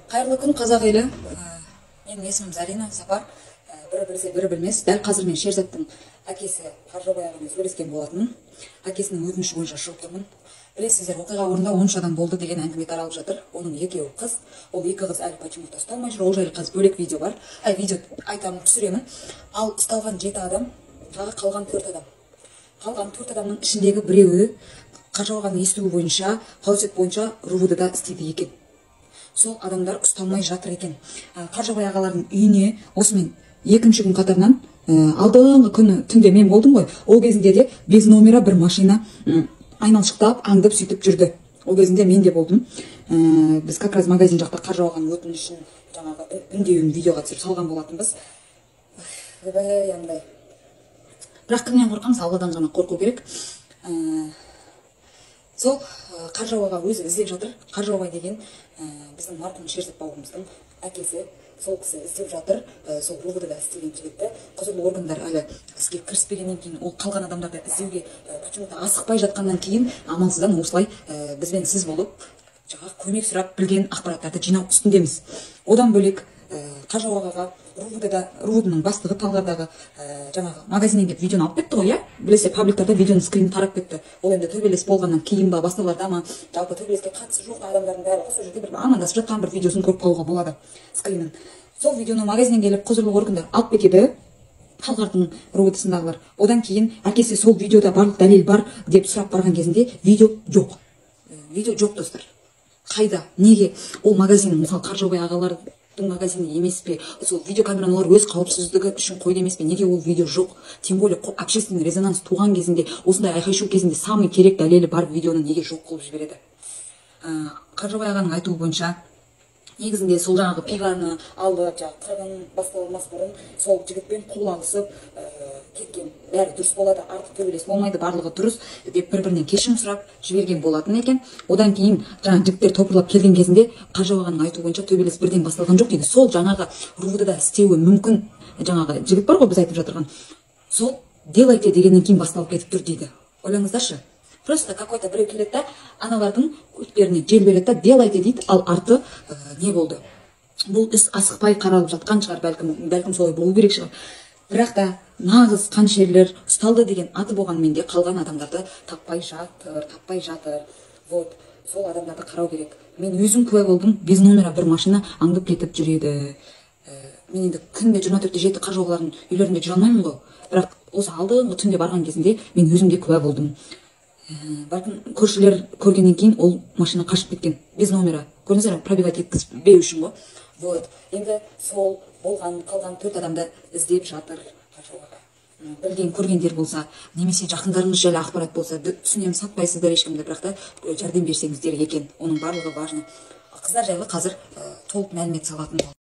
Қайырлы күн қазақ елі. Менің есімім Зарина Сапар. Бірі білсе, бірі білмес. Дәл қазір мен Шерзаттың әкесі Қаржабай ағамен сөйлескен болатынмын. Әкесінің өтініші бойынша шығып тұрмын. Білесіздер, оқиға орнында 13 адам болды деген әңгіме таралып жатыр. Оның екеуі қыз. Ол екі қыз әлі почему-то ұсталмай жүр. Ол жайлы қазір бөлек видео бар. Видео айтамын, түсіремін. Ал ұсталған 7 адам, тағы қалған 4 адам. Қалған 4 адамның ішіндегі біреуі Қаржабай ағаның естуі бойынша, қауесет бойынша РУВД-да істейді екен. Сол адамдар ұсталмай жатыр екен. Қаржабай ағалардың үйіне осымен екінші күн қатарынан алдыңғы күні түнде мен болдым ғой. Ол кезінде де без номера бір машина айналшықтап, аңдып сөйтіп жүрді. Ол кезінде мен де болдым. Біз как раз магазин жақта Қаржабай ағаның өтінішін жаңағы үндеуін видеоға түсіріп салған болатынбыз. Бірақ кімнен қорқамыз? Алладан ғана қорқу керек. Сол Қаржабайға өзі іздеп жатыр. Қаржабай деген біздің марқұм Шерзат бауырымыздың әкесі. Сол кісі іздеп жатыр. Сол РУВД-да істеген жігітті. Құзырлы органдар әлі іске кіріспегеннен кейін, ол қалған адамдарды іздеуге почему-то асықпай жатқаннан кейін, амалсыздан осылай бізбен сіз болып жаңағы көмек сұрап білген ақпараттарды жинау үстіндеміз. Одан бөлек Қаржабайға РУВД-ның бастығы Талғардағы жаңағы магазиннен келіп видеоны алып кетті ғой, білесе пабликтарда видеоның скринін тарап кетті. Ол енді төбелес болғаннан кейін ба, басқаларда ма, жалпы төбелеске қатысы жоқ адамдардың бәрі сол жерде бір амандасып жатқан бір видеосын көріп қалуға болады, скринін. Сол видеоны магазиннен келіп құзырлы органдар алып кетеді, Талғардың РУВД-сындағылар. Одан кейін әкесі сол видеода барлық дәлел бар деп сұрап барған кезінде видео жоқ. Видео жоқ, достар. Қайда? Неге? Ол магазин, мысалы Қаржабай ағалардың магазині емес пе? Сол видеокамераны олар өз қауіпсіздігі үшін қойды емес пе? Неге ол видео жоқ? Тем более общественный резонанс туған кезінде, осындай айқай-шу кезінде самый керек дәлелі бар видеоны неге жоқ қылып жібереді? Қаржабай ағаның айтуы бойынша, негізінде сол жаңағы пиваны алды, қырғын басталмас бұрын сол жігітпен қол алысып кеткен. Бәрі дұрыс болады, артық төбелес болмайды, барлығы дұрыс деп бір-бірінен кешірім сұрап жіберген болатын екен. Одан кейін жаңағы жігіттер топырлап келген кезінде Қаржабай ағаның айтуы бойынша төбелес бірден басталған жоқ дейді. Сол жаңағы РУВД-да істеуі мүмкін жаңағы жігіт бар ғой, біз айтып жатырған. Сол делайте дегеннен кейін басталып кетіп тұр дейді. Ойлаңыздаршы. Просто какой-то біреу келеді да, аналардың өтперіне жел береді да, делайте дейді, ал арты не болды? Бұл іс асықпай қаралып жатқан шығар, бәлкім солай болу керек шығар. Бірақ та нағыз қаншерлер ұсталды деген аты болғанмен де қалған адамдарды таппай жатыр. Вот, сол адамдарды қарау керек. Мен өзім куә болдым, без номера бір машина аңдып кетіп жүреді. Мен енді күнде 24-7 Қаржабайлардың үйлерінде жүре алмаймын ғой. Бірақ осы алдыңғы түнде барған кезінде мен өзім де куә болдым. Бәлкім көршілер көргеннен кейін ол машина қашып кеткен, без номера. Көрдіңіздер, пробивать еткізбеу үшін ғой. Вот. Енді сол болған қалған 4 адамды іздеп жатыр Қаржабайға. Білген көргендер болса, немесе жақындарыңыз жайлы ақпарат болса, түсінемін, сатпайсыздар ешкімді, бірақ та жәрдем берсеңіздер екен. Оның барлығы важны. Қыздар жайлы қазір толық мәлімет салатын болды.